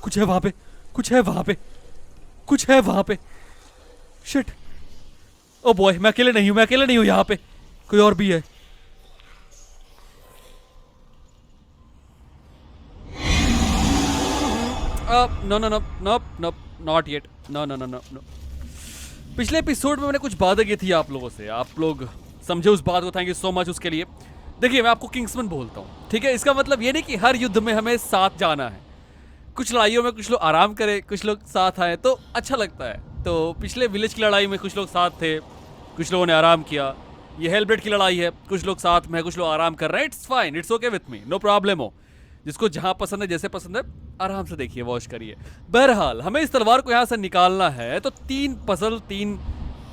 कुछ है वहां पे, कुछ है वहां पे, कुछ है वहां पे। शिट। ओ बॉय, मैं अकेले नहीं हूं, मैं अकेले नहीं हूं यहाँ पे, कोई और भी है। No no no no no, not yet, no no no no no. पिछले एपिसोड में मैंने कुछ बातें की थी आप लोगों से, आप लोग समझे उस बात को, थैंक यू सो मच उसके लिए। देखिए, मैं आपको किंग्समैन बोलता हूँ, ठीक है? इसका मतलब ये नहीं कि हर युद्ध में हमें साथ जाना है। कुछ लड़ाइयों में कुछ लोग आराम करें, कुछ लोग साथ आए तो अच्छा लगता है। तो पिछले विलेज की लड़ाई में कुछ लोग साथ थे, कुछ लोगों ने आराम किया। ये हेलब्रेड की लड़ाई है, कुछ लोग साथ में है, कुछ लोग आराम कर रहे हैं। It's fine, it's okay with me, no problem हो। जिसको जहां पसंद है, जैसे पसंद है, आराम से देखिए, वॉच करिए। बहरहाल, हमें इस तलवार को यहाँ से निकालना है, तो 3 पजल, 3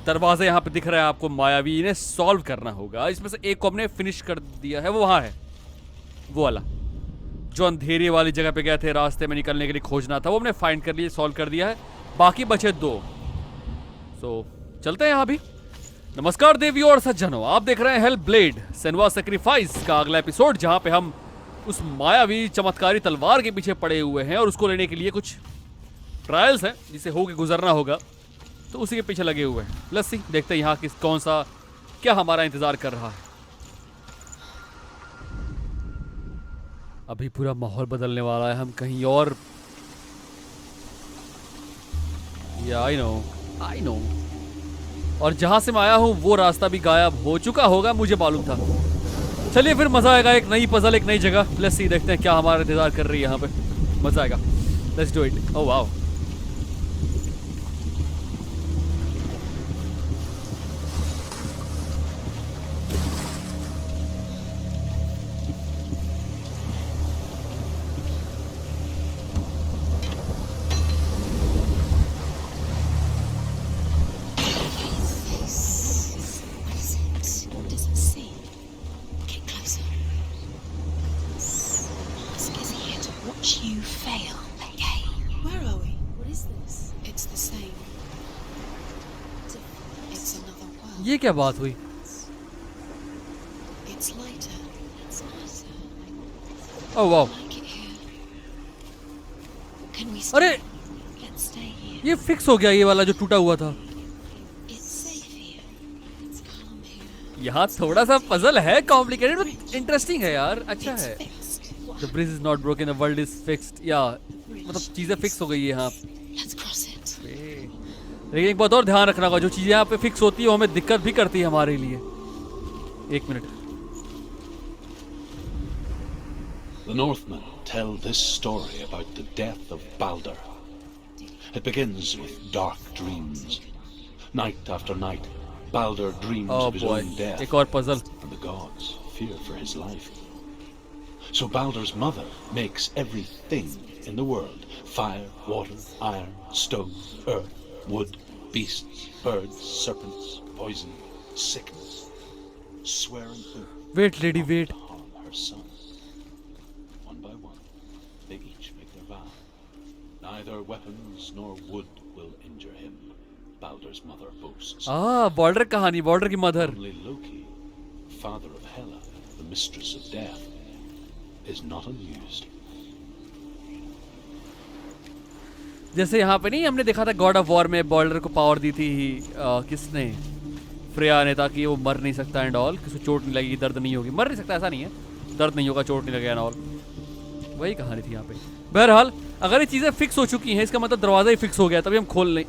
दरवाजे यहाँ पे दिख रहे हैं आपको मायावी, इन्हें सॉल्व करना होगा। इसमें से एक को हमने फिनिश कर दिया है, वो वहाँ है, वो वाला जो अंधेरे वाली जगह पे गए थे, रास्ते में निकलने के लिए खोजना था, वो हमने फाइंड कर लिया, सॉल्व कर दिया है। बाकी बचे 2। सो चलते हैं यहाँ भी। नमस्कार देवियों और सज्जनों, आप देख रहे हैं हेल ब्लेड सेनवा सैक्रिफाइस का अगला एपिसोड, जहाँ पे हम उस मायावी चमत्कारी तलवार के पीछे पड़े हुए हैं और उसको लेने के लिए कुछ ट्रायल्स हैं जिसे होके गुजरना होगा, तो उसी के पीछे लगे हुए हैं। लेट्स सी, देखते हैं यहाँ किस कौन सा क्या हमारा इंतजार कर रहा है। अभी पूरा माहौल बदलने वाला है, हम कहीं और। या आई नो। और जहां से मैं आया हूं वो रास्ता भी गायब हो चुका होगा, मुझे मालूम था। चलिए फिर, मजा आएगा, एक नई पजल, एक नई जगह। लेट्स सी, देखते हैं क्या हमारा इंतजार कर रही है यहाँ पे, मजा आएगा। Let's do it. Oh wow. ये क्या बात हुई? Oh wow. अरे ये फिक्स हो गया, ये वाला जो टूटा हुआ था। यहाँ थोड़ा सा पजल है, कॉम्प्लिकेटेड बट इंटरेस्टिंग है यार, अच्छा है। The bridge is not broken, the world is fixed। या मतलब चीजें फिक्स हो गई है यहाँ। लेकिन एक बात और ध्यान रखना होगा, जो चीजें यहाँ पे फिक्स होती है वो हमें दिक्कत भी करती है हमारे लिए। एक minute. The Northmen tell this story about the death of Baldur. It begins with dark dreams. Night after night, Baldur dreams of his own death, एक और puzzle. and the gods fear for his life. So Baldur's mother makes everything in the world: fire, water, iron, stone, earth, wood, beasts, birds, serpents, poison, sickness, swearing oath Wait, lady, wait. to harm her son. One by one, they each make their vow. Neither weapons nor wood will injure him, Baldur's mother boasts. Border कहानी, border की mother. Only Loki, father of Hela, the mistress of death, is not amused. जैसे यहाँ पे नहीं हमने देखा था God of war में, बॉर्डर को पावर दी थी किसने? फ्रेया ने, ताकि वो मर नहीं सकता एंड ऑल, किसी चोट नहीं लगेगी, दर्द नहीं होगी। मर नहीं सकता ऐसा नहीं है, दर्द नहीं होगा, चोट नहीं लगेगा एंड ऑल। वही कहानी थी यहाँ पे। बहरहाल, अगर ये चीज़ें फिक्स हो चुकी हैं, इसका मतलब दरवाज़ा ही फिक्स हो गया, तभी हम खोल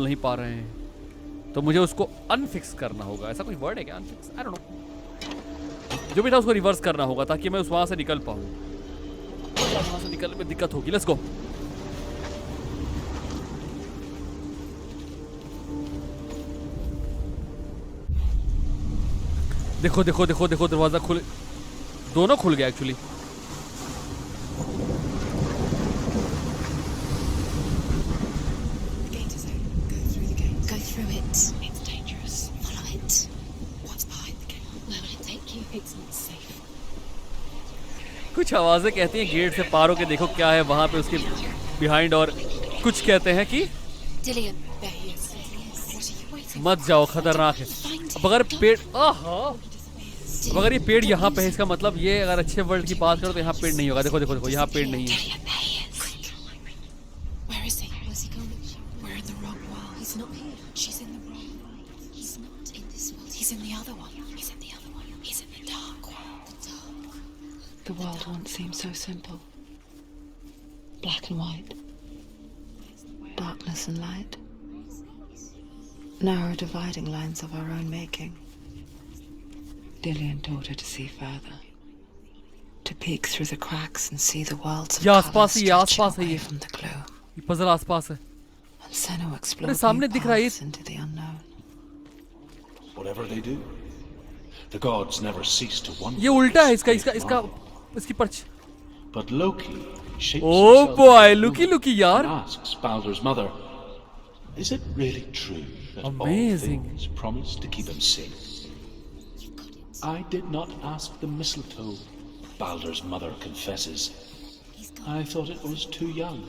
नहीं पा रहे हैं। तो मुझे उसको अनफिक्स करना होगा। ऐसा कोई वर्ड है क्या, अनफिक्स? I don't know. जो भी था उसको रिवर्स करना होगा ताकि मैं उस वहाँ से निकल पाऊँ। वहाँ से निकलने में दिक्कत होगी। Let's go. देखो देखो देखो देखो, दरवाजा खुल, दोनों खुल गया एक्चुअली। कुछ आवाजें कहती हैं गेट से पार होके देखो क्या है वहां पे उसके बिहाइंड, और कुछ कहते हैं कि मत जाओ, खतरनाक है। अब अगर पेड़, अब अगर ये पेड़ यहाँ पे है, इसका मतलब ये, अगर अच्छे वर्ल्ड की बात करो तो यहाँ पेड़ नहीं होगा। देखो देखो देखो, यहाँ पेड़ नहीं है। He's not here. She's in the wrong world. He's not in this world. He's in the other one. He's in the other one. He's in the dark world. The dark. The world once seemed so simple. Black and white. Darkness and light. Narrow dividing lines of our own making. Dillian taught her to see further. To peek through the cracks and see the worlds of ये color आसपास ही है, stretching आसपास है away ये। from the gloom. ये puzzle आसपास है। And Senua explored सामने new दिख रहा है ये। paths into the unknown. Whatever they do, the gods never cease to wonder. ये उल्टा है at इसका this इसका great इसका marvel. इसकी perch. But Loki shapes Oh himself boy, into a looky, woman looky, yaar. and asks Baldur's mother, is it really true that Amazing. all things promise to keep him safe? I did not ask the mistletoe, Baldur's mother confesses. I thought it was too young.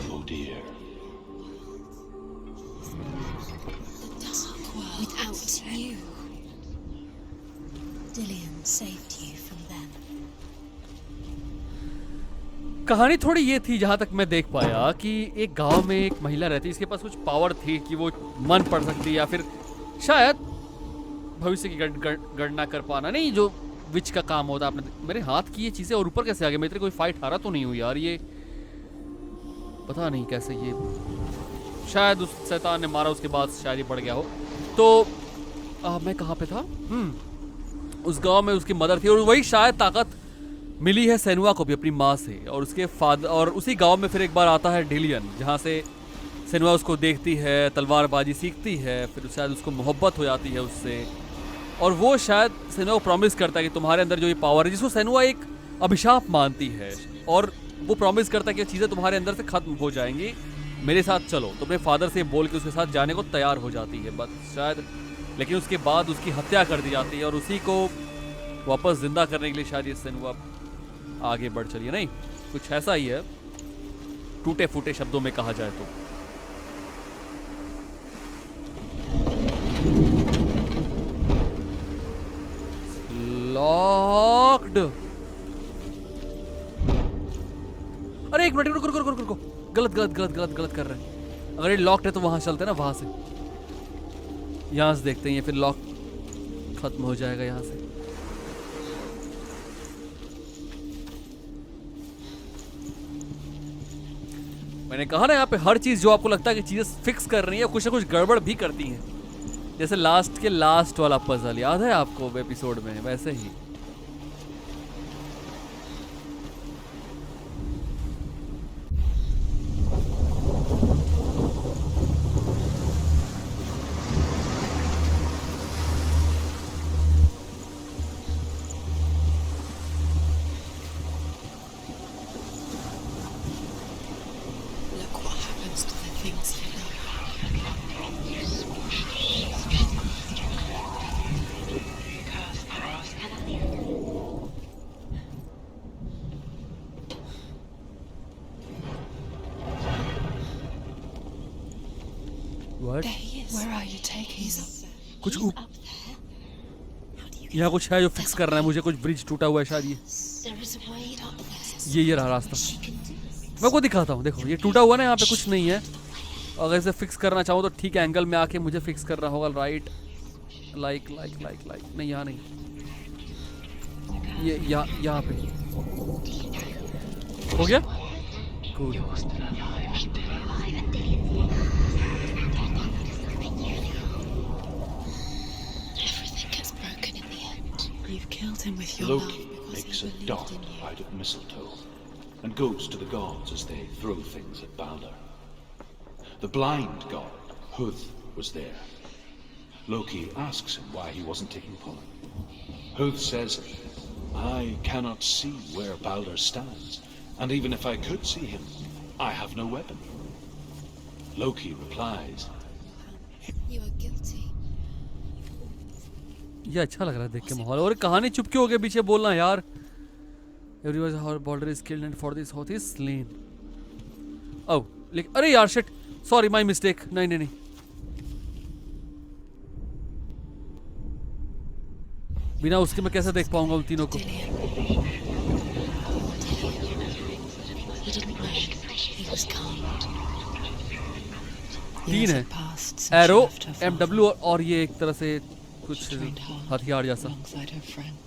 Oh dear. Without you, Dillian saved you from them. कहानी थोड़ी ये थी जहाँ तक मैं देख पाया कि एक गांव में एक महिला रहती, इसके पास कुछ पावर थी कि वो मन पढ़ सकती या फिर शायद भविष्य की गणना कर पाना, नहीं जो विच का काम होता। आपने मेरे हाथ की ये चीजें और ऊपर कैसे आ गई? मेरे कोई फाइट हारा तो नहीं हुई यार, ये पता नहीं कैसे ये शायद उस शैतान ने मारा, उसके बाद शायद ये बढ़ गया हो। तो मैं कहाँ पे था? उस गांव में उसकी मदर थी और वही शायद ताकत मिली है सेनुआ को भी अपनी माँ से और उसके फादर। और उसी गांव में फिर एक बार आता है डिलियन, जहाँ से सेनुआ उसको देखती है, तलवारबाजी सीखती है, फिर शायद उसको मोहब्बत हो जाती है उससे। और वो शायद सेनुआ को प्रॉमिस करता है कि तुम्हारे अंदर जो ये पावर है, जिसको सेनुआ एक अभिशाप मानती है, और वो प्रॉमिस करता है कि ये चीज़ें तुम्हारे अंदर से खत्म हो जाएंगी, मेरे साथ चलो। तो अपने फादर से बोल के उसके साथ जाने को तैयार हो जाती है बस शायद, लेकिन उसके बाद उसकी हत्या कर दी जाती है और उसी को वापस जिंदा करने के लिए शायद ये सेनुआ आगे बढ़ चली है। नहीं, कुछ ऐसा ही है, टूटे फूटे शब्दों में कहा जाए तो। लॉक्ड। अरे एक मिनट, रुको रुको रुको रुको, गलत गलत गलत गलत गलत कर रहे हैं। अगर ये लॉक्ड है तो वहां चलते हैं ना, वहां से, यहां से देखते हैं, ये फिर लॉक खत्म हो जाएगा यहां से। मैंने कहा ना, यहाँ पे हर चीज जो आपको लगता है कि चीजें फिक्स कर रही है, कुछ ना कुछ गड़बड़ भी करती हैं। जैसे लास्ट के लास्ट वाला पजल याद है आपको एपिसोड में, वैसे ही। Look what happens to the things you love. What? There he is. Where are you taking us? कुछ Up there. How do you get यहाँ कुछ है जो फिक्स कर रहा है मुझे, कुछ ब्रिज टूटा हुआ है शायद। There is a way up there. ये रहा रास्ता, She can do this. मैं को दिखाता हूँ। देखो ये टूटा हुआ ना, यहाँ पे कुछ नहीं है। अगर इसे फिक्स करना चाहूँ तो ठीक एंगल में आके मुझे फिक्स करना होगा, right? Like like like like नहीं, यहाँ नहीं, ये यहाँ पे हो गया। Good. Everything gets broken in the end. You've killed him with your Loki love because makes he a believed dart in you. out of mistletoe and goes to the gods as they throw things at Balder. The blind god, Huth, was there. Loki asks him why he wasn't taking part. Huth says, I cannot see where Balder stands, and even if I could see him, I have no weapon. Loki replies, You are guilty. ये अच्छा लग रहा है देख के माहौल। और कहानी चुपके हो गए पीछे बोलना यार। Everyone how Balder is killed and for this Hoth is slain. Oh, like अरे यार शिट, सॉरी माय मिस्टेक। नहीं नहीं नहीं, बिना उसके मैं कैसे देख पाऊंगा उन तीनों को? Dillian. He didn't rush. He was calm. तीन है, had passed since arrow, she left her father. MW और ये एक तरह से कुछ She trained hard हथियार जैसा. alongside her friend.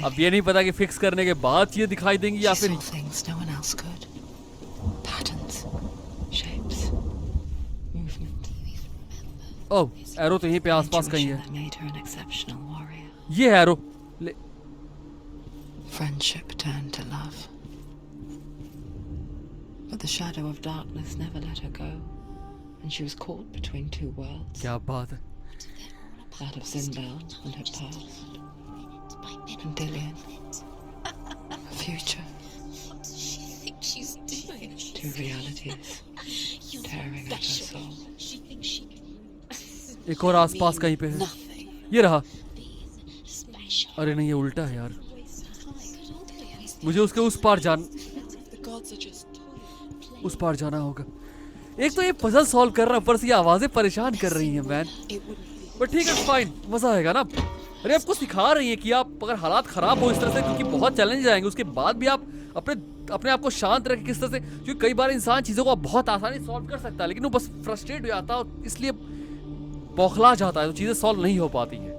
अब ये नहीं पता कि फिक्स करने के बाद ये दिखाई देंगी या She फिर saw things no one else could. Patterns, shapes, movement. Oh, arrow तो यहीं पे आसपास कहीं Intuition है. that made her an exceptional warrior. ये है एरो. ले, Friendship turned to love. But the shadow of darkness never let her go, and she was caught between two worlds. क्या बात है. That of Zinbel and her past, and Dillian, her future. What does she think she's doing? Two realities tearing at her soul. She thinks she can एक और आसपास कहीं पे है. nothing. ये रहा. Be special. अरे नहीं, ये उल्टा है यार. मुझे उसके उस पार उस पार जाना होगा. एक तो ये पजल सॉल्व कर रहा है, ऊपर से ये आवाजें परेशान कर रही हैं मैन. बट ठीक है, फाइन, मजा आएगा ना. अरे आपको सिखा रही है कि आप अगर हालात खराब हो इस तरह से, क्योंकि बहुत चैलेंज आएंगे, उसके बाद भी आप अपने आप को शांत रखें किस तरह से. क्योंकि कई बार इंसान चीज़ों को बहुत आसानी से सॉल्व कर सकता है, लेकिन वो बस फ्रस्ट्रेट हो जाता है, इसलिए बौखला जाता है, तो चीज़ें सॉल्व नहीं हो पाती हैं.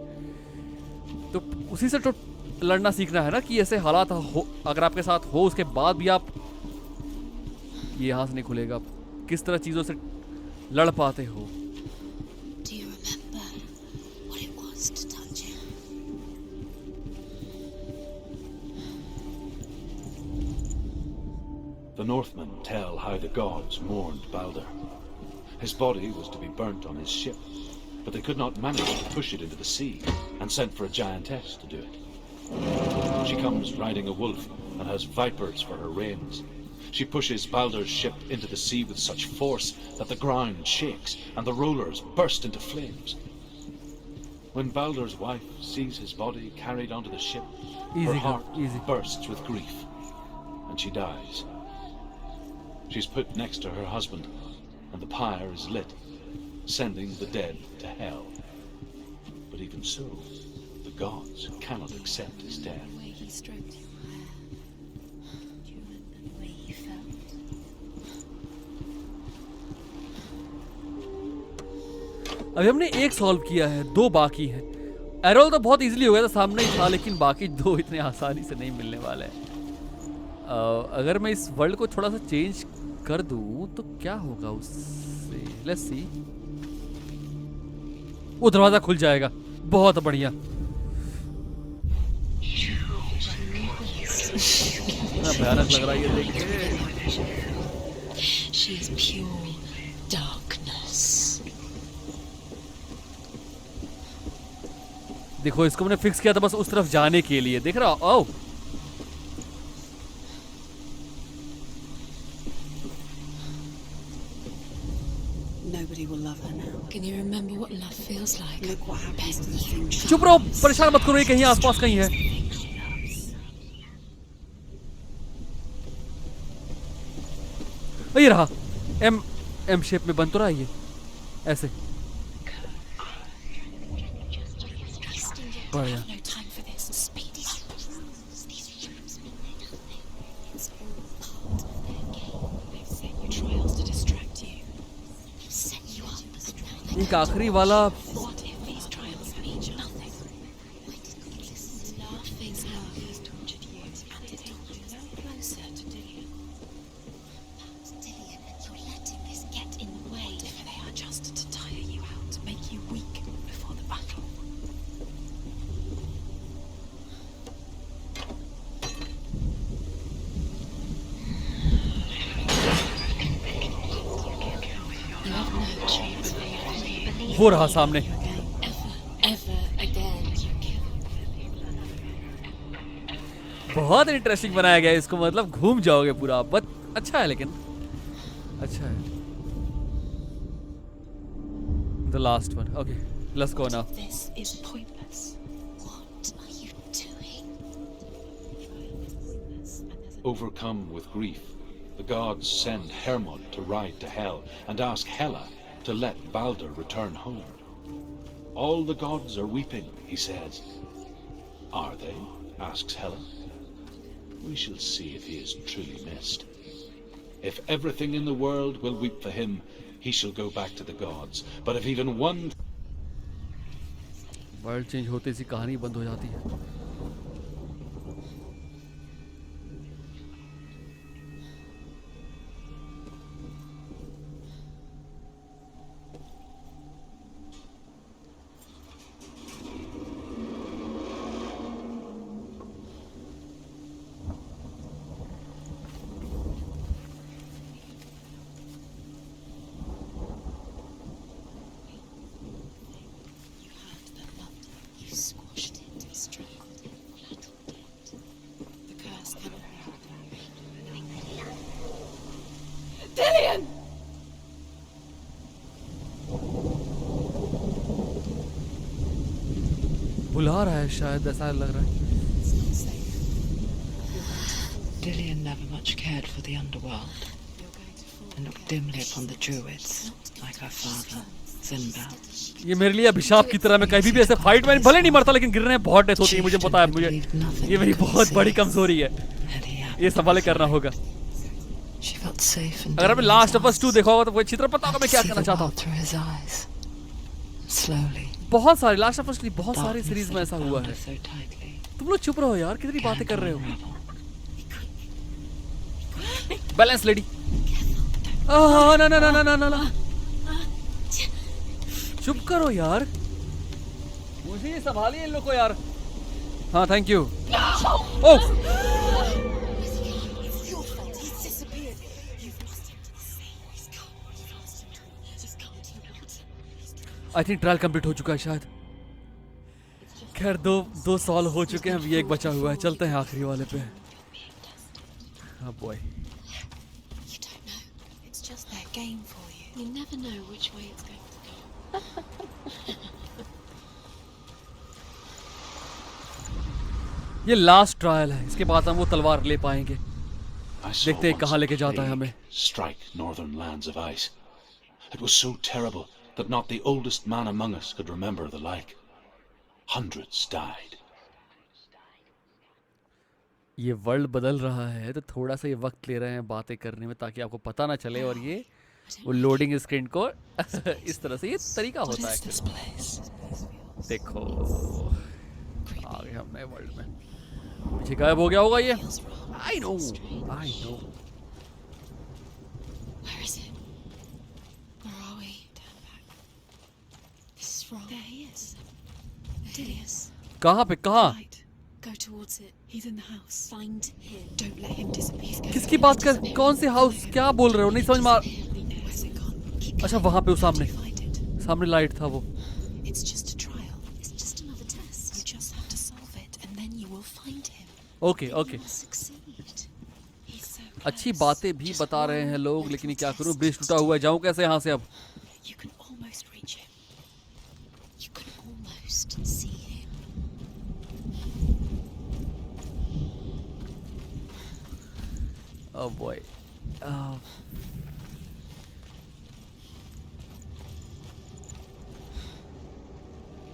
तो उसी से तो लड़ना सीखना है ना, कि ऐसे हालात हो अगर आपके साथ हो, उसके बाद भी आप, ये यहाँ से नहीं खुलेगा, किस तरह चीज़ों से लड़ पाते हो. Do you remember what it was to touch him? The Northmen tell how the gods mourned Balder. His body was to be burnt on his ship, but they could not manage to push it into the sea, and sent for a giantess to do it. She comes riding a wolf and has vipers for her reins. She pushes Balder's ship into the sea with such force that the ground shakes and the rollers burst into flames. When Balder's wife sees his body carried onto the ship, her Easy, heart easy. bursts with grief, and she dies. She's put next to her husband, and the pyre is lit, sending the dead to hell. But even so, the gods cannot accept his death. The way he stroked your hair. Do you remember the way he felt? अभी हमने एक solve किया है, दो बाकी हैं. Errol तो बहुत इजीली हो गया था, सामने ही था, लेकिन बाकी दो इतने आसानी से नहीं मिलने वाले हैं. अगर मैं इस वर्ल्ड को थोड़ा सा चेंज कर दूं तो क्या होगा उससे. Let's see. वो दरवाजा खुल जाएगा. बहुत बढ़िया. कितना भयानक लग रहा है ये देख के. She is pure darkness. देखो, इसको मैंने फिक्स किया था बस उस तरफ जाने के लिए. देख रहा हो. ओह, Nobody will love her now. Can you remember what love feels like? Look what happens to the things she चुप रहो, परेशान मत करो, ये कहीं आसपास कहीं है. ये रहा. एम शेप में बन तो रहा है ये ऐसे. बढ़िया. No time for this. Speed up. These rooms mean nothing. It's all part of their game. They've set you trials to distract you. They've set you up, and now they एक आखिरी वाला. What if these trials mean nothing? Why didn't you listen to laughing? Love has tortured you, and it brought you no closer to Dillian. That's Dillian, and you're letting this get in the way. What if they are just to tire you out, to make you weak before the battle? You have no chance for your believe वो रहा सामने. ever again. बहुत interesting बनाया गया है इसको, मतलब घूम जाओगे पूरा. बट अच्छा है, लेकिन अच्छा है. The last one. Okay, let's go now. This is pointless. What are you doing? Overcome with grief, the gods send Hermod to ride to Hell and ask Hela to let Balder return home. All the gods are weeping, he says. Are they? Asks Hela. We shall see if he is truly missed. If everything in the world will weep for him, he shall go back to the gods. But if even one world change होते सी कहानी बंद हो जाती है. You squashed it, strangled it, flattened it. The curse cannot be undone. Dillian! बुला रहा है शायद, ऐसा लग रहा है. Dillian never much cared for the underworld and looked dimly upon the druids, like her father, Zinbal. ये मेरे लिए अभिशाप की तरह. मैं कहीं भी ऐसे फाइट में भले नहीं मरता, लेकिन गिरने में बहुत डेथ होती है. मुझे पता है, मुझे ये मेरी बहुत बड़ी कमजोरी है. ये संभाले करना होगा. She felt safe and अगर आपने लास्ट ऑफ अस 2 देखा होगा तो कोई चित्र पता होगा मैं क्या करना चाहता हूँ. through his eyes. Slowly. बहुत सारे लास्ट ऑफ अस की बहुत सारी darkness सीरीज में that ऐसा bound हुआ her है. so tightly तुम लोग चुप रहो यार, कितनी बातें कर रहे हो. unravel. Balance lady. ना ना ना ना ना ना ना, चुप करो यार. मुझे ये संभालिए इन लोग को यार. हाँ thank you. Oh It's your fault. He's disappeared. You've lost him to the sea. He's gone. You've lost him. He's gone. You've lost him. I think trial complete हो चुका है शायद. खैर दो साल हो चुके हैं, अभी एक बचा हुआ है. चलते हैं आखिरी वाले पे. हाँ boy. You don't know. It's just their game for you. You never know which way it's going to go. ये लास्ट ट्रायल है, इसके बाद हम वो तलवार ले पाएंगे. I saw देखते हैं once कहाँ a लेके जाता है plague हमें. strike northern lands of ice. It was so terrible that not the oldest man among us could remember the like. Hundreds died. ये वर्ल्ड बदल रहा है तो थोड़ा सा ये वक्त ले रहे हैं बातें करने में, ताकि आपको पता ना चले. और ये वो लोडिंग स्क्रीन को इस तरह से ये तरीका होता है. This place. देखो आ गए हमने वर्ल्ड में. पीछे गायब हो गया होगा ये. Feels wrong. I know Strange. I know. Where is it? Where are we? Turn back. This is wrong. There he is. Dilius. कहाँ पे कहाँ? Right. Go towards it. He's in the house. Find him. Don't let him disappear. He's going किसकी बात कर, कौन से house, क्या बोल रहे हो? नहीं समझ में आ. Where's it gone? अच्छा वहाँ पे वो सामने Find it. सामने लाइट था वो. It's just a trial. It's just another test. You just have to solve it, and then you will find him. Okay okay. You will succeed. He's so अच्छी close. बातें भी Just बता रहे one हैं लोग, little लेकिन ये क्या test. करूँ, ब्रिज टूटा हुआ है. जाऊँ कैसे यहाँ से अब? You can almost reach him. You can almost see him. Oh boy.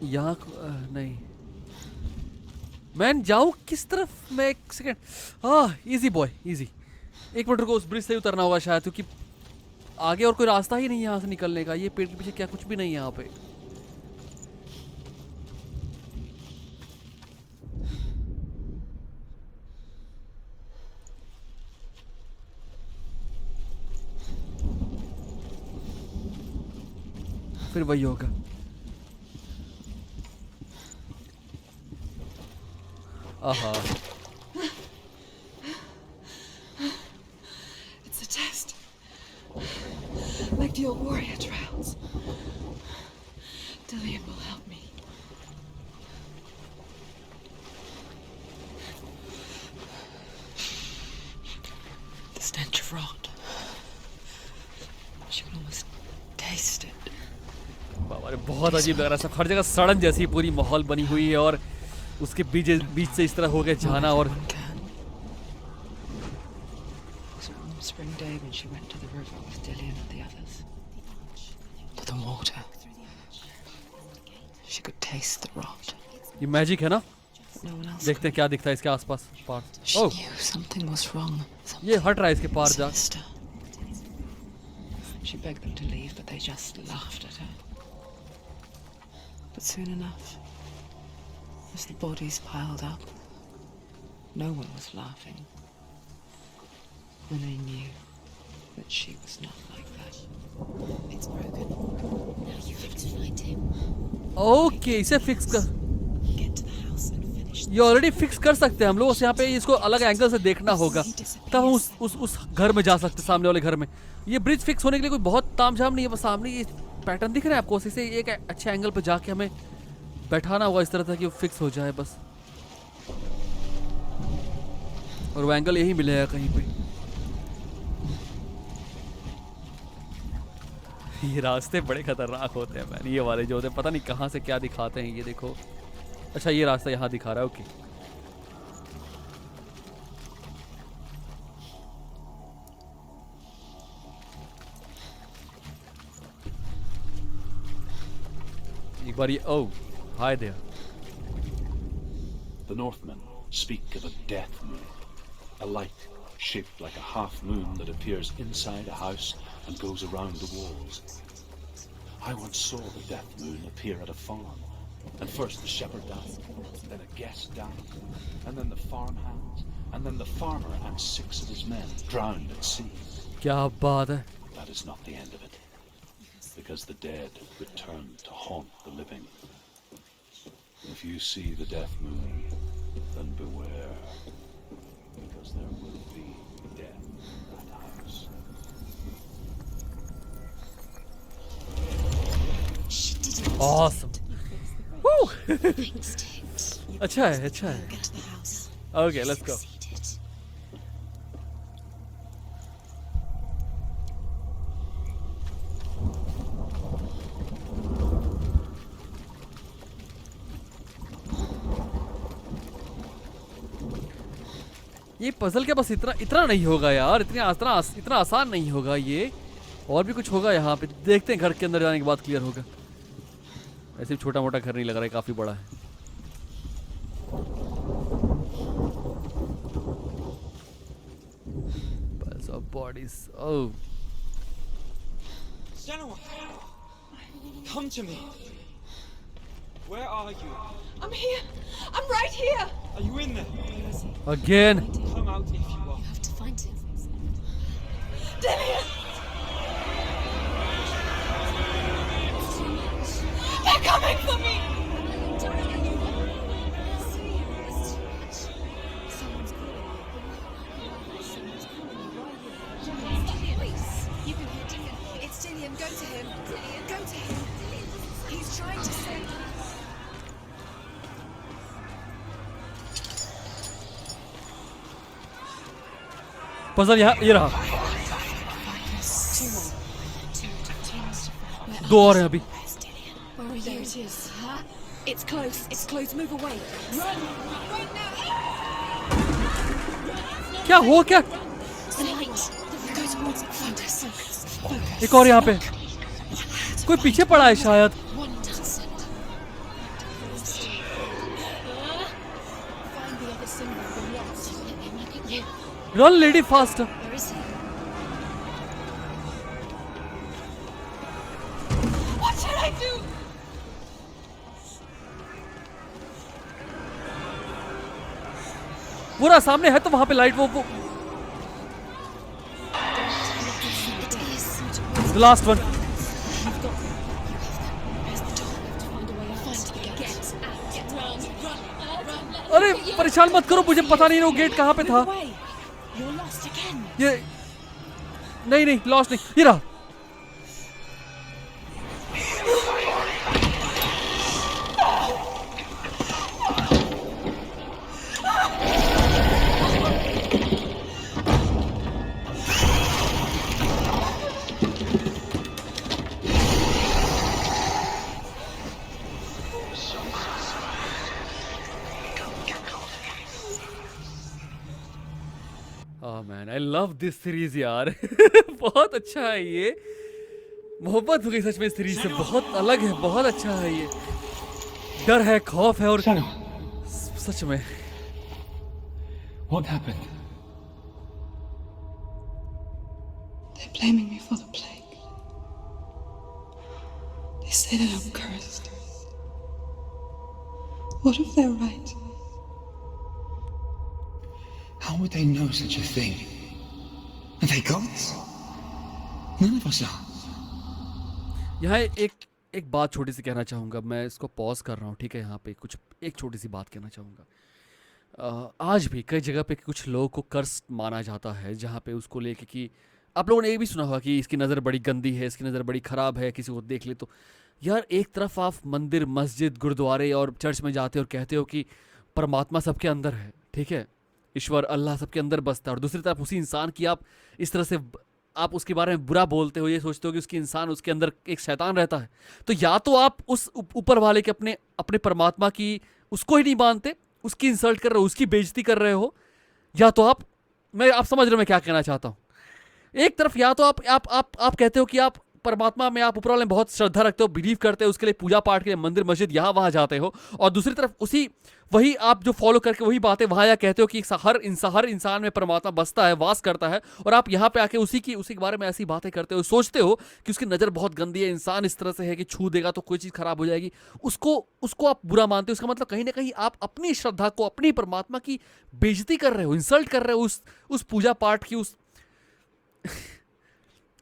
यहाँ नहीं. मैं जाऊँ किस तरफ? मैं एक सेकेंड. Easy boy easy. एक मिनट रुको, उस ब्रिज से ही उतरना होगा शायद, क्योंकि आगे और कोई रास्ता ही नहीं है यहाँ से निकलने का. ये पेड़ के पीछे क्या कुछ भी नहीं है यहाँ पे. फिर वही होगा. आहा. It's a test. Like the old warrior trials. Dillian will help me. The stench of rot. She could almost taste it. बाबा रे, बहुत अजीब लग रहा है. सब हर जगह सड़न जैसी पूरी माहौल बनी हुई है, और उसके बीच से इस तरह हो गया जाना. और Everyone can. Was it one spring day when she went to the river with Dillian and the others? To the water. She could taste the rot. ये मैजिक है ना. But no one else देखते हैं क्या दिखता है इसके आसपास. पार. She oh knew something was wrong. Something ये हट रहा है इसके पार जा. sinister. She begged them to leave, but they just laughed at her. But soon enough, as the bodies piled up, no one was laughing. And they knew that she was not like that. It's broken. Now you have to find him. Okay इसे fix कर, Get to the house and finish ये already fix कर सकते हैं हम लोग। यहाँ पे इसको अलग एंगल से देखना होगा, तब हम उस घर में जा सकते, सामने वाले घर में। ये ब्रिज फिक्स होने के लिए कोई बहुत तामझाम नहीं है, बस सामने ये पैटर्न दिख रहा है आपको, इसे एक अच्छे एंगल पे जाके हमें बैठाना होगा इस तरह था कि वो फिक्स हो जाए बस। और वो एंगल यही मिलेगा कहीं पे। ये रास्ते बड़े खतरनाक होते हैं मैन, ये वाले जो होते हैं, पता नहीं कहाँ से क्या दिखाते हैं। ये देखो, अच्छा ये रास्ता यहाँ दिखा रहा है, ओके। एक बार ये, oh hi there. The Northmen speak of a death moon, a light shaped like a half moon that appears inside a house and goes around the walls. I once saw the death moon appear at a farm, and first the shepherd died, then a guest died, and then the farmhands, and then the farmer and 6 of his men drowned at sea. क्या बात है। That is not the end of it, because the dead return to haunt the living. If you see the death moon, then beware, because there will be death in that house. She didn't. Awesome. Woo! Fixed it. अच्छा है, अच्छा है। Get to the house. Okay, let's go. Succeeded. ये puzzle क्या बस इतना नहीं होगा यार, इतना आसान नहीं होगा ये, और भी कुछ होगा यहाँ पे। देखते हैं घर के अंदर जाने के बाद क्लियर होगा। ऐसे छोटा मोटा घर नहीं लग रहा है, काफी बड़ा है। Piles of bodies. Oh. Senua! Come to me! Where are you? I'm here. I'm right here. Are you in there? Again. Come out if you are. You have to find him. Dillian! They're coming for me! You can hear Dillian. It's Dillian. Go to him. Dillian, go to him. He's trying to save you. Puzzle यहाँ ये रहा। दो और हैं अभी। Where's Dillian? Where are you? There it is. Huh? It's close. It's close. Move away. Run! Right now! क्या हो क्या? The light. Go towards it. Focus. Focus. एक और यहाँ पे कोई पीछे पड़ा है शायद। One doesn't. Find the other symbol. The lost. It might be you. Run lady fast. Where is he? What should I do? पूरा सामने है तो वहां पे लाइट वो It is. The last one. You've got them. Where's the door? Find a way out. Find the gate. Get out. Get round. Run. Run. अरे परेशान मत करो, मुझे पता नहीं वो गेट कहाँ पे था। Move away. You're lost again. ये नहीं लॉस्ट नहीं, ये रहा। Oh man, I love this series यार। बहुत अच्छा है ये, मोहब्बत हो गई सच में इस सीरीज से, बहुत अलग है, बहुत अच्छा है ये। डर है, खौफ है, और सच में What happened? They're blaming me for the plague. say that I'm cursed? What if they're right? How would they know such a thing? Are they gods? None of us are. यहाँ एक बात छोटी सी कहना चाहूँगा, मैं इसको पॉज कर रहा हूँ, ठीक है? यहाँ पे कुछ एक छोटी सी बात कहना चाहूँगा। आज भी कई जगह पे कुछ लोगों को कर्स माना जाता है, जहाँ पे उसको लेके कि आप लोगों ने ये भी सुना होगा कि इसकी नज़र बड़ी गंदी है, इसकी नज़र बड़ी ख़राब है, किसी को देख ले तो। यार एक तरफ आप मंदिर, मस्जिद, गुरुद्वारे और चर्च में जाते हो और कहते हो कि परमात्मा सबके अंदर है, ठीक है? ईश्वर अल्लाह सबके अंदर बसता है, और दूसरी तरफ उसी इंसान की आप इस तरह से आप उसके बारे में बुरा बोलते हो, ये सोचते हो कि उसकी इंसान, उसके अंदर एक शैतान रहता है। तो या तो आप उस ऊपर वाले के अपने परमात्मा की उसको ही नहीं मानते, उसकी इंसल्ट कर रहे हो, उसकी बेइज्जती कर रहे हो, या तो आप समझ रहे हो मैं क्या कहना चाहता हूँ। एक तरफ या तो आप कहते हो कि आप परमात्मा में, आप ऊपर वाले में बहुत श्रद्धा रखते हो, बिलीव करते हो, उसके लिए पूजा पाठ के लिए मंदिर मस्जिद यहाँ वहाँ जाते हो, और दूसरी तरफ वही आप जो फॉलो करके वही बातें वहाँ या कहते हो कि हर इंसान में परमात्मा बसता है, वास करता है, और आप यहाँ पे आके उसी के बारे में ऐसी बातें करते हो, सोचते हो कि उसकी नज़र बहुत गंदी है, इंसान इस तरह से है कि छू देगा तो कोई चीज़ खराब हो जाएगी, उसको आप बुरा मानते हो। उसका मतलब कहीं ना कहीं आप अपनी श्रद्धा को, अपनी परमात्मा की बेइज्जती कर रहे हो, इंसल्ट कर रहे हो उस पूजा पाठ की,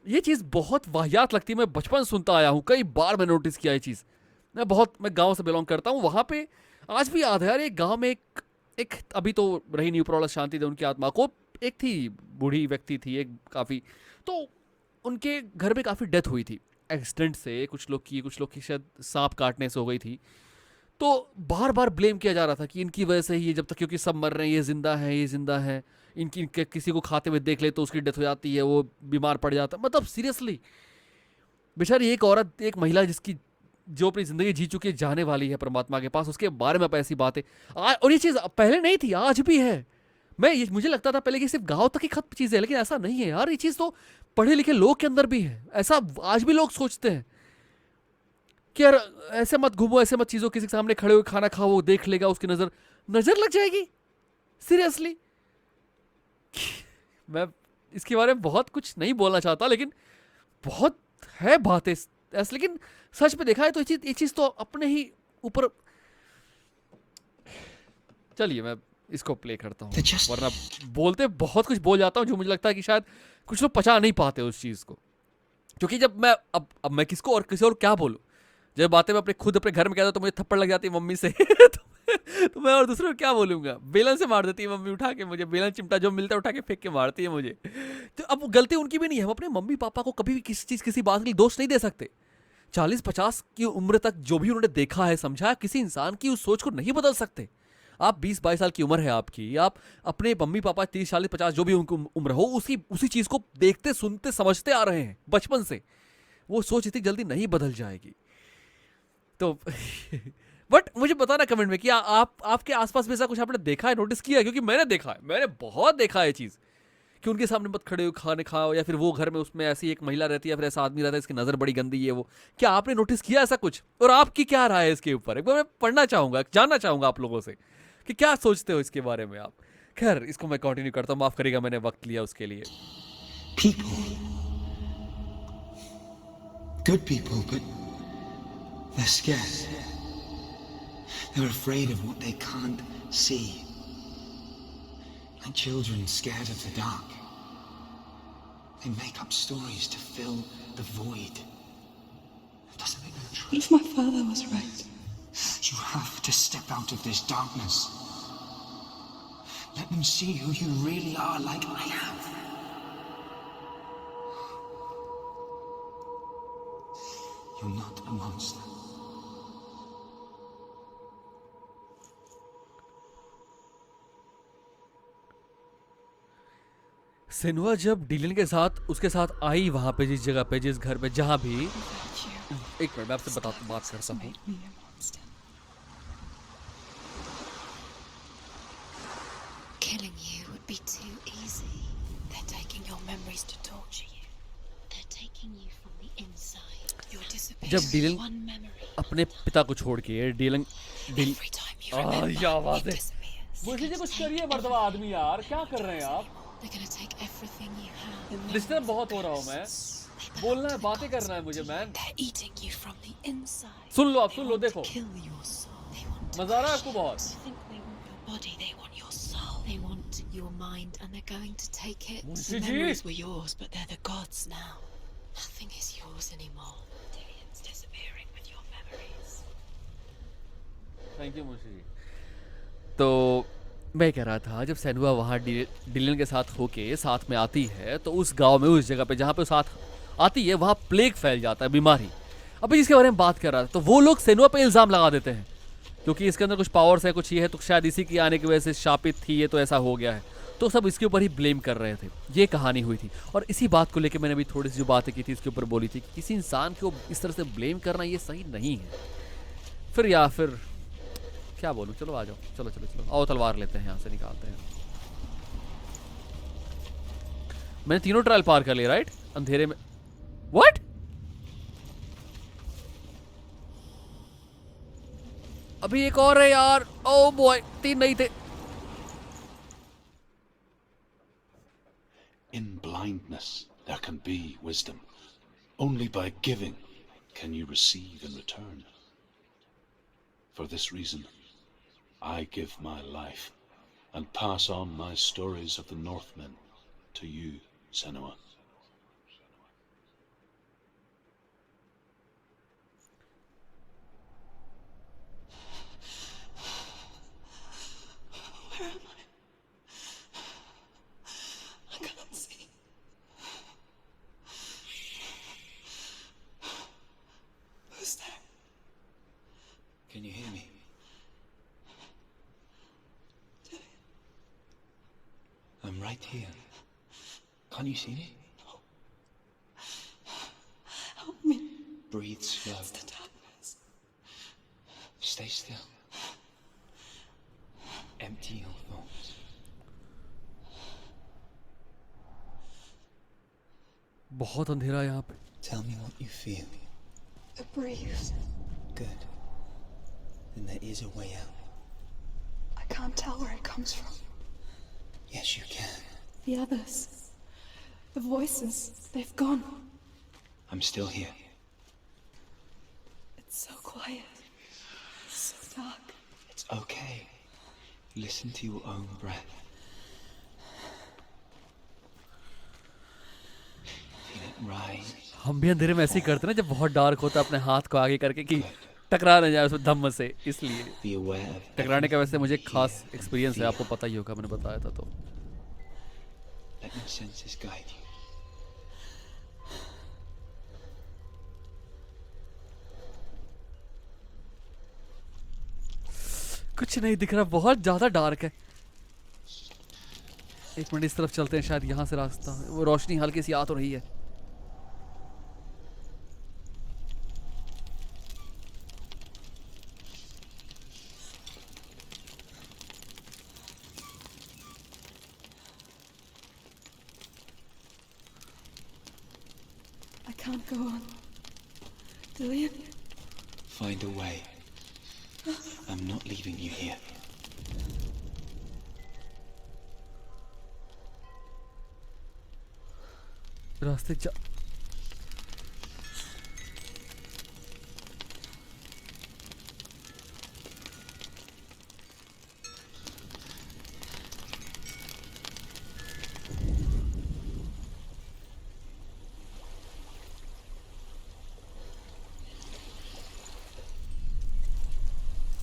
ये चीज़ बहुत वाहियात लगती है। मैं बचपन सुनता आया हूँ, कई बार मैं नोटिस किया ये चीज़। मैं गांव से बिलोंग करता हूँ, वहाँ पे आज भी याद है यार, एक गांव में एक अभी तो रही नहीं, ऊपर वाला शांति दे उनकी आत्मा को, एक थी बूढ़ी व्यक्ति थी एक काफ़ी, तो उनके घर में काफ़ी डेथ हुई थी एक्सीडेंट से, कुछ लोग की शायद सांप काटने से हो गई थी। तो बार बार ब्लेम किया जा रहा था कि इनकी वजह से ही, जब तक क्योंकि सब मर रहे हैं, ये ज़िंदा है, इनकी किसी को खाते हुए देख ले तो उसकी डेथ हो जाती है, वो बीमार पड़ जाता है। मतलब सीरियसली बेचारी एक औरत, एक महिला जो अपनी ज़िंदगी जी चुकी है, जाने वाली है परमात्मा के पास, उसके बारे में आप ऐसी बातें, और ये चीज़ पहले नहीं थी, आज भी है। मुझे लगता था पहले कि सिर्फ गाँव तक ही खत्म चीज़ है, लेकिन ऐसा नहीं है यार, ये चीज़ तो पढ़े लिखे लोग के अंदर भी है। ऐसा आज भी लोग सोचते हैं कि यार ऐसे मत घूमो, ऐसे मत चीज़ों, किसी के सामने खड़े हुए खाना खाओ, वो देख लेगा, उसकी नज़र लग जाएगी। सीरियसली मैं इसके बारे में बहुत कुछ नहीं बोलना चाहता, लेकिन बहुत है बातें ऐसे, लेकिन सच में देखा है तो ये चीज़ तो अपने ही ऊपर। चलिए मैं इसको प्ले करता हूँ, वरना बोलते बहुत कुछ बोल जाता हूँ जो मुझे लगता है कि शायद कुछ लोग पचा नहीं पाते उस चीज़ को, क्योंकि जब मैं अब मैं किसी और क्या बोलूँ, जब बातें मैं अपने घर में कहता हूँ तो मुझे थप्पड़ लग जाती है मम्मी से तो मैं और दूसरों को क्या बोलूँगा, बेलन से मार देती है मम्मी, उठा के मुझे बेलन चिमटा जो मिलता है उठा के फेंक के मारती है मुझे। तो अब गलती उनकी भी नहीं है, हम अपने मम्मी पापा को कभी भी किसी बात के लिए दोष नहीं दे सकते। 40-50 की उम्र तक जो भी उन्होंने देखा है, समझा, किसी इंसान की उस सोच को नहीं बदल सकते। आप 20-22 साल की उम्र है आपकी, आप अपने मम्मी पापा 30-40-50 जो भी उनकी उम्र हो, उसी चीज़ को देखते, सुनते, समझते आ रहे हैं बचपन से, वो सोच इतनी जल्दी नहीं बदल जाएगी। तो बट मुझे बताना कमेंट में कि आपके आसपास भी ऐसा कुछ आपने देखा है, नोटिस किया है? क्योंकि मैंने देखा है, मैंने बहुत देखा है चीज़ कि उनके सामने मत खड़े हो खाने खाओ, या फिर वो घर में उसमें ऐसी एक महिला रहती है या फिर ऐसा आदमी रहता है इसकी नज़र बड़ी गंदी है वो। क्या आपने नोटिस किया ऐसा कुछ? और आपकी क्या राय है इसके ऊपर? एक बार मैं पढ़ना चाहूँगा, जानना चाहूँगा आप लोगों से कि क्या सोचते हो इसके बारे में आप। खैर इसको मैं कंटिन्यू करता हूँ, माफ़ करिएगा मैंने वक्त लिया उसके लिए। Good people, but they're scared. They're afraid of what they can't see. Like children scared of the dark. They make up stories to fill the void. Doesn't make them true. What if my father was right? You have to step out of this darkness. Let them see who you really are, like I have. You're not a monster. सिन्वा जब Dylan के साथ उसके साथ आई वहां पे, जिस जगह पे, जिस घर पे, जहां भी, एक मिनट मैं आपसे बात करता हूँ। Killing you would be too easy. They're taking your memories to torture you. They're taking you from the inside. You're disappearing. जब डीलन one memory. अपने पिता को छोड़ के Dylan Every time you remember, क्या बात it है। disappears. मुझे कुछ करिए मर्दवा आदमी, यार क्या कर रहे हैं आप? They're gonna take everything you have. Disturb बहुत हो रहा हूँ मैं, बोलना है, बातें करना है मुझे man. They're eating you from the inside. सुन लो आप, They soon low, want to देखो kill your soul. They want to मजा आ रहा है crush आपको you. बहुत? I think they want your body. They want your soul. They want your mind, and they're going to take it. Munshi The ji. memories were yours, but they're the gods now. Nothing is yours anymore. Dillian's disappearing with your memories. Thank you Munshi ji. तो मैं कह रहा था, जब सेनुआ वहाँ डिलियन के साथ होके साथ में आती है, तो उस गांव में, उस जगह पे जहाँ पे वो साथ आती है, वहाँ प्लेग फैल जाता है, बीमारी। अभी जिसके बारे में बात कर रहा था, तो वो लोग सेनुआ पे इल्ज़ाम लगा देते हैं, क्योंकि इसके अंदर कुछ पावर्स है, कुछ ये है, तो शायद इसी की आने की वजह से शापित थी ये, तो ऐसा हो गया है। तो सब इसके ऊपर ही ब्लेम कर रहे थे। ये कहानी हुई थी, और इसी बात को लेकर मैंने अभी थोड़ी सी जो बातें की थी इसके ऊपर बोली थी कि किसी इंसान को इस तरह से ब्लेम करना ये सही नहीं है। फिर क्या बोलूं, चलो आ जाओ, चलो चलो चलो आओ, तलवार लेते हैं, यहाँ से निकालते हैं। मैंने तीनों ट्रायल पार कर लिए, राइट? अंधेरे में व्हाट? अभी एक और है यार। ओ बॉय, 3 नहीं थे। In blindness, there can be wisdom. Only by giving can you receive in return. For this reason, I give my life and pass on my stories of the Northmen to you, Senua. Where am I? I can't see. Who's there? Can you hear me? I'm right here. Can't you see me? Help me. Breathe slow. It's the darkness. Stay still. Empty your thoughts. बहुत अंधेरा है यहाँ पे। Tell me what you feel. A breeze. Good. Then there is a way out. I can't tell where it comes from. Yes, you can. The others. The voices. They've gone. I'm still here. It's so quiet. So dark. It's okay. Listen to your own breath. Feel it rise. हम भी अंधेरे में ऐसे ही करते हैं ना, जब बहुत डार्क होता है, अपने हाथ को आगे करके कि टकरा न जाए उसमें धम्म से, इसलिए Be aware of टकराने का वैसे मुझे एक everything खास here. एक्सपीरियंस है, Feel. आपको पता ही होगा, मैंने बताया था। तो Let your senses guide you. कुछ नहीं दिख रहा, बहुत ज्यादा डार्क है। एक मिनट, इस तरफ चलते हैं, शायद यहाँ से रास्ता, वो रोशनी हल्की सी आ तो रही है। I can't go on. Dillian? Find a way. I'm not leaving you here. रास्ते जा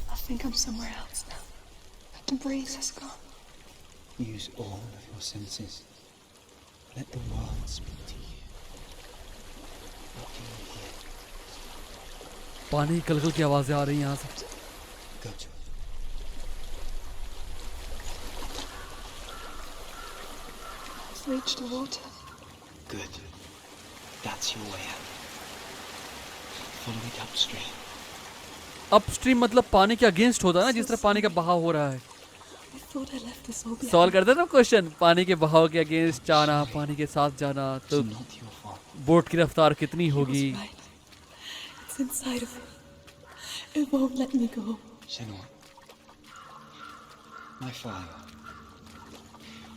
I think I'm somewhere else now. The breeze has gone. Use all of your senses. Let the world speak to you. What do you hear? पानी कलकल की आवाजें आ रही हैं यहाँ से। Go to it. I've reached the water. Good. That's your way out. Follow it upstream. Upstream मतलब पानी के अगेंस्ट होता है ना, जिस तरह पानी का बहाव हो रहा है। I thought I left this all behind. Solve करते हैं ना क्वेश्चन, पानी के बहाव के अगेंस्ट जाना, पानी के साथ जाना, तो It's not your fault. Boat की रफ्तार कितनी He was होगी। right. It's inside of me. It won't let me go. Senua. My father.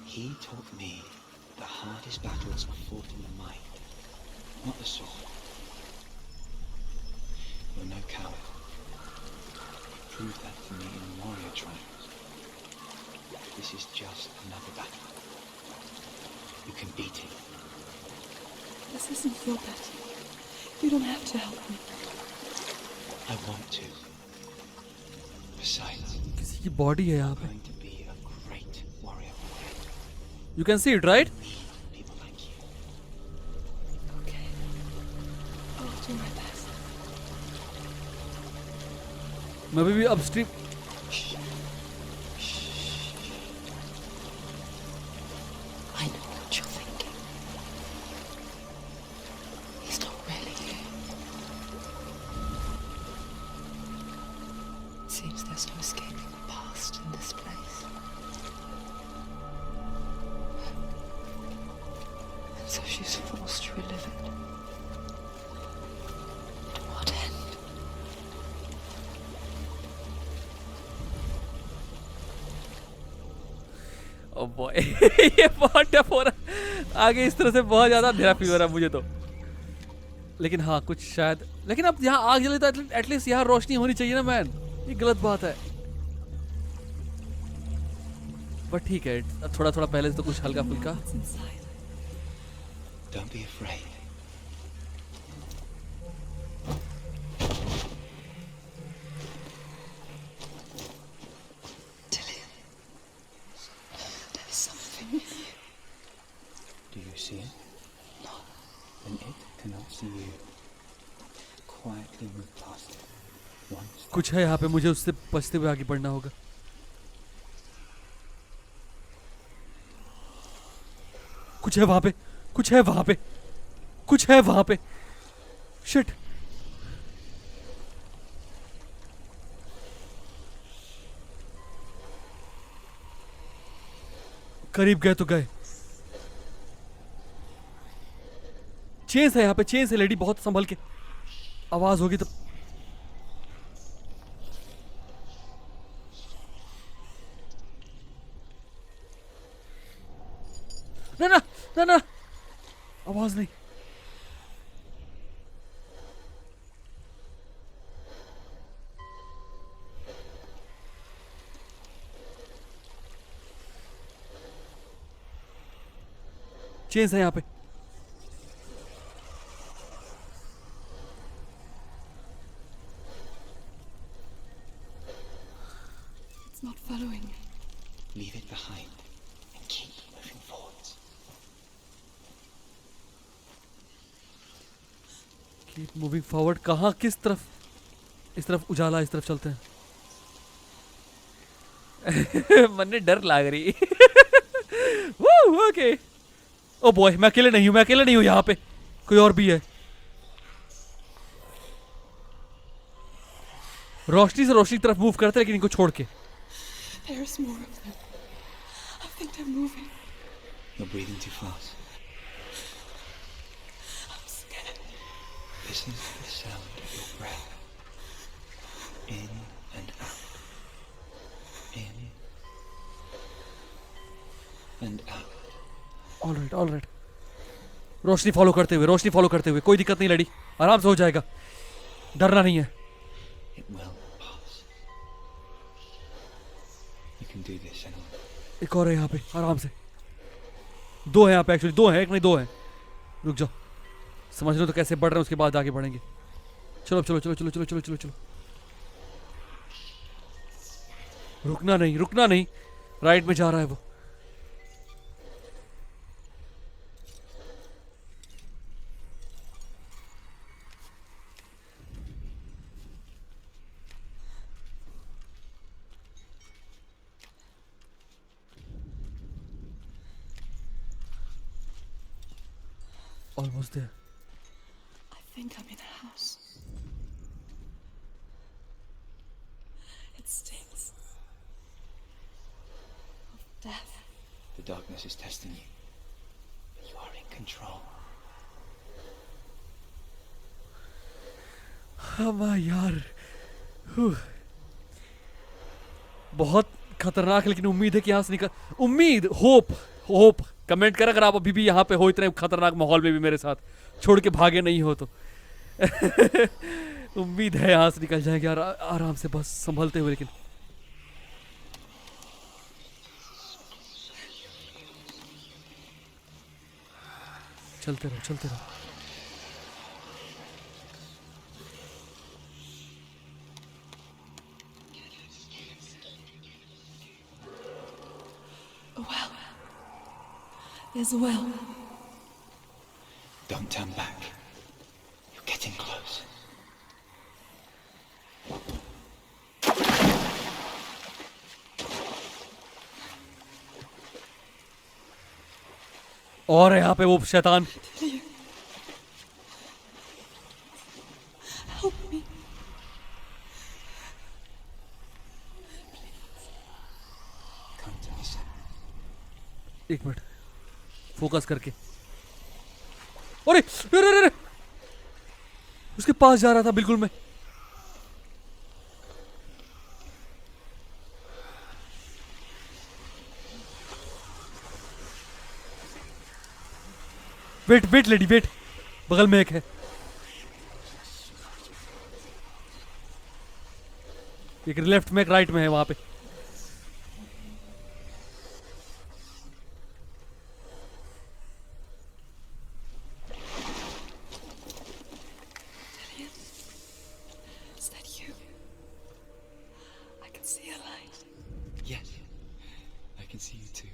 He taught me the hardest battles are fought in the mind, not the sword. You're no coward. You proved that to me in the warrior trials. This is just another battle. You can beat it. This isn't your battle. You don't have to help me. I want to. Besides, किसी की body है यहाँ I'm पे. going to be a great warrior. You can see it, right? People like you. Okay. I'll do my best. मैं भी upstream. I know what you're thinking. He's not really here. Seems there's no escaping the past in this place. And so she's forced to relive it. To what end? Oh boy ये बहुत tough हो रहा है. आगे इस तरह से बहुत ज्यादा अंधेरा फील हो रहा है मुझे तो. लेकिन हाँ कुछ शायद. लेकिन अब यहाँ आग जले तो एटलीस्ट यहाँ रोशनी होनी चाहिए ना मैन. ये गलत बात है. बट ठीक है थोड़ा थोड़ा पहले से तो कुछ हल्का फुल्का. What's inside? Don't be afraid. Dillian. There's something in you. Do you see it? No. Then it cannot see you. Quietly move past it. One step. कुछ है यहाँ पे. मुझे उससे बचते हुए आगे बढ़ना होगा. कुछ है वहां पे. कुछ है वहां पे. कुछ है वहां पे. शिट. करीब गए तो गए. चेंस है यहाँ पे. चेंस है लेडी. बहुत संभल के. आवाज होगी तो. ना ना ना ना. आवाज नहीं. चेंज है यहाँ पे. It's not following me. Leave it behind and keep moving forwards. Keep moving forward. कहाँ किस तरफ. इस तरफ उजाला. इस तरफ चलते हैं. मन में डर लग रही. ओके. ओ बॉय मैं अकेले नहीं हूँ. मैं अकेले नहीं हूँ यहाँ पे. कोई और भी है. रोशनी से रोशनी की तरफ मूव करते हैं लेकिन इनको छोड़ के. There's more of them. I think they're moving. You're breathing too fast. I'm scared. Listen to the sound of your breath. In and out. In and out. Alright alright. Roshni follow करते हुए. रोशनी follow करते हुए. कोई दिक्कत नहीं लड़ी. आराम से हो जाएगा. डरना नहीं है. It will pass. You can do this, Senua. एक और है यहाँ पे. आराम से. दो है यहाँ पे. एक्चुअली दो है. एक नहीं दो है. रुक जाओ. समझ लो तो कैसे बढ़ रहे हैं. उसके बाद आगे बढ़ेंगे. चलो चलो चलो चलो चलो चलो चलो चलो. रुकना नहीं. रुकना नहीं. राइट में जा रहा है वो. Almost there. I think I'm in a house. It stinks. Of death. The darkness is testing you. You are in control. हाँ माँ यार. बहुत खतरनाक. लेकिन उम्मीद है कि यहाँ से निकल. उम्मीद. होप. होप. कमेंट कर अगर आप अभी भी यहाँ पे हो इतने खतरनाक माहौल में भी मेरे साथ. छोड़ के भागे नहीं हो तो. उम्मीद है यहाँ से निकल जाएंगे आराम से, बस संभलते हुए। लेकिन चलते रहो, चलते रहो। A well. There's a well. Don't turn back. You're getting close. और यहाँ पे वो शैतान। Help me. Come to me, son. एक मिनट, फोकस करके। अरे अरे अरे अरे! उसके पास जा रहा था बिल्कुल मैं। वेट वेट लेडी वेट, बगल में एक है। एक लेफ्ट में, एक राइट में है वहां पे। Is that you? I can see a light. Yes. I can see you too.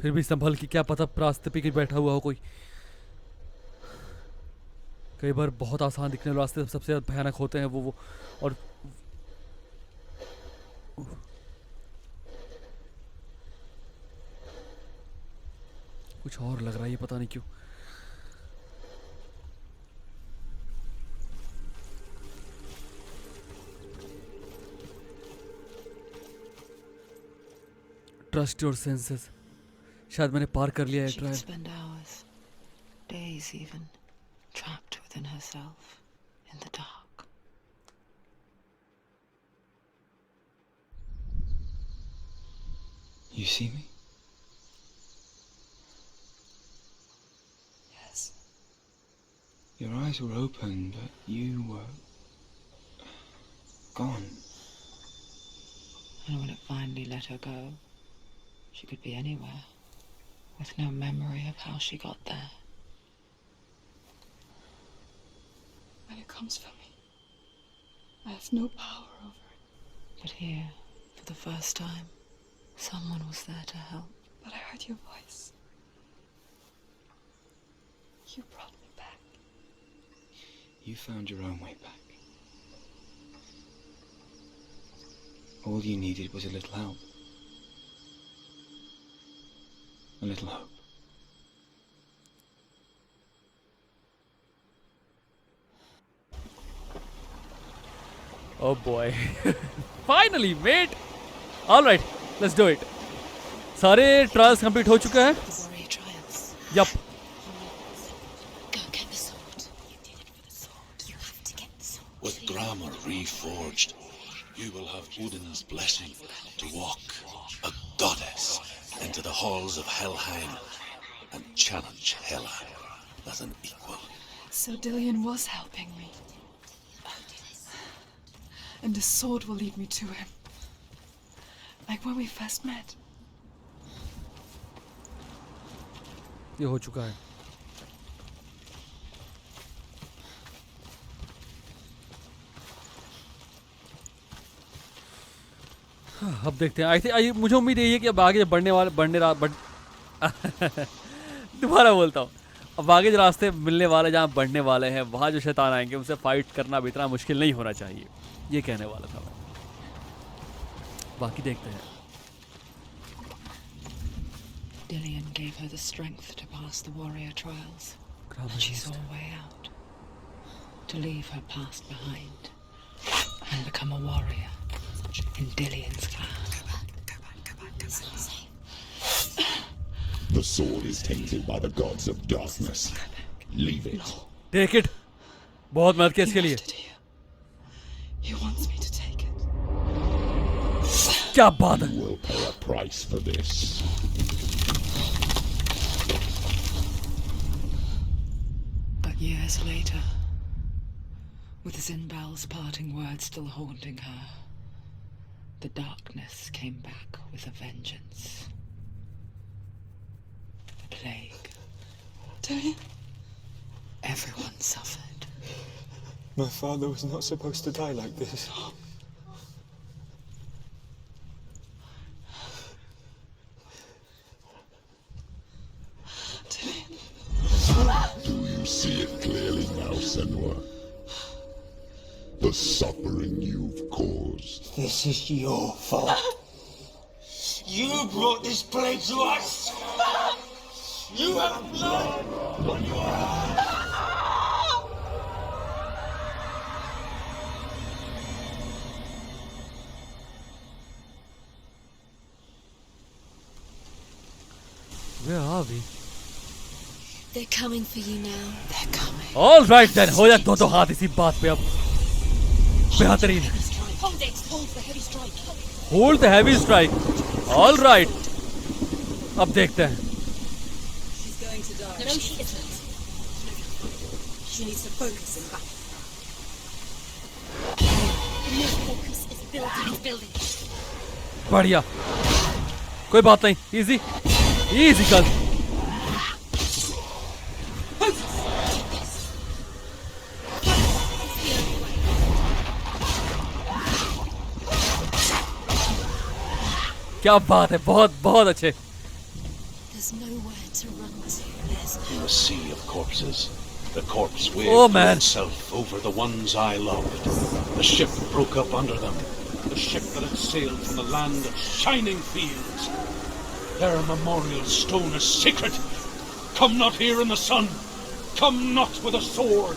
फिर भी संभल की, क्या पता रास्ते पे कहीं बैठा हुआ हो कोई। कई बार बहुत आसान दिखने वाले रास्ते सबसे ज्यादा भयानक होते हैं वो और कुछ और लग रहा है, ये पता नहीं क्यों। Trust your senses. शायद मैंने पार कर लिया है She could trial. spend hours, days even, trapped within herself, in the dark. You see me? Yes. Your eyes were open, but you were gone. And when it finally let her go, she could be anywhere, with no memory of how she got there. When it comes for me, I have no power over it. But here, for the first time, someone was there to help. But I heard your voice. You brought me back. You found your own way back. All you needed was a little help. A little hope. Oh boy. Finally, mate. All right, let's do it. सारे trials complete हो चुके हैं। The warrior trials. Yep. Go get the sword. You did it for the sword. You have to get the sword. With Grammar reforged, you will have Odin's blessing to walk, a goddess, into the halls of Helheim and challenge Hela as an equal. So Dillion was helping me. And the sword will lead me to him. Like when we first met. ये हो चुका है। हाँ, अब देखते हैं। मुझे उम्मीद यही है कि अब आगे दोबारा बोलता हूँ, अब आगे जो रास्ते मिलने वाले, जहाँ बढ़ने वाले हैं, वहाँ जो शैतान आएंगे उनसे फाइट करना भी इतना मुश्किल नहीं होना चाहिए, ये कहने वाला था मैं। बाकी देखते हैं। Dillion gave her the strength to pass the warrior trials. And she saw a way out. To leave her past behind. And become a warrior. In Dillion's clan. The sword is tainted by the gods of darkness. Leave it. Take it. बहुत मेहनत की इसके लिए। He wants me to take it. क्या बात है। You will pay a price for this. But years later, with Zinbal's parting words still haunting her, the darkness came back with a vengeance. The plague. Tyrion? Everyone suffered. My father was not supposed to die like this. Do you see it clearly now, Senua? The suffering you've caused. This is your fault. You brought this plague to us. You have blood on your hands. Where are we? They're coming for you now. They're coming. All right then, हो जाए दो हाथ इसी बात पे अब। बेहतरीन। Hold it! Hold the heavy strike. Hold the heavy strike. All right. अब देखते हैं। She's going to die. No, she isn't. She needs to focus in battle. The more focus is building, it's building. बढ़िया। कोई बात नहीं। Easy. Easy कल। क्या बात है, बहुत बहुत अच्छे। There's nowhere to run to. There's In a sea of corpses, the corpse waved Oh, man. itself over the ones I loved. The ship broke up under them. The ship that had sailed from the land of shining fields. Their memorial stone is sacred. Come not here in the sun. Come not with a sword.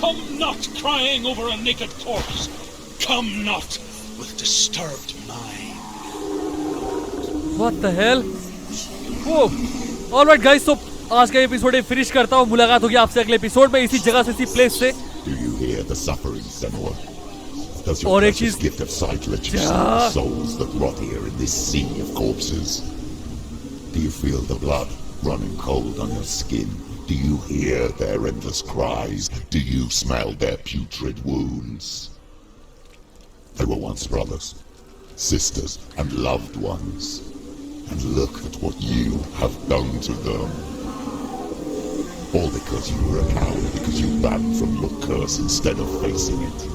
Come not crying over a naked corpse. Come not with disturbed mind. What the hell? Whoa. All right guys, so आज का episode finish करता हूँ। मुलाकात होगी आपसे अगले episode में इसी जगह से, इसी प्लेस से। Do you hear the suffering, Senua? Does your और एक precious चीज- gift of sight let you see the souls that rot here in this sea of corpses? Do you feel the blood running cold on your skin? Do you hear their endless cries? Do you smell their putrid wounds? They were once brothers, sisters, and loved ones. And look at what you have done to them. All because you were a coward, because you ran from your curse instead of facing it.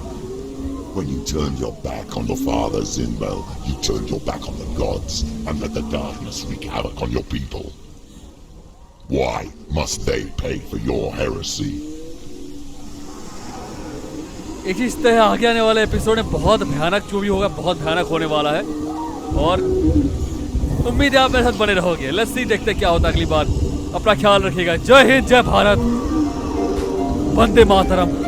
When you turned your back on the father Zinbel, you turned your back on the gods and let the darkness wreak havoc on your people. Why must they pay for your heresy? एक चीज तय, आगे आने वाले episode में बहुत भयानक जो भी होगा, बहुत भयानक होने वाला है। और उम्मीद है आप मेरे साथ बने रहोगे। लेट्स सी, देखते हैं क्या होता है अगली बार। अपना ख्याल रखिएगा। जय हिंद, जय भारत, वंदे मातरम।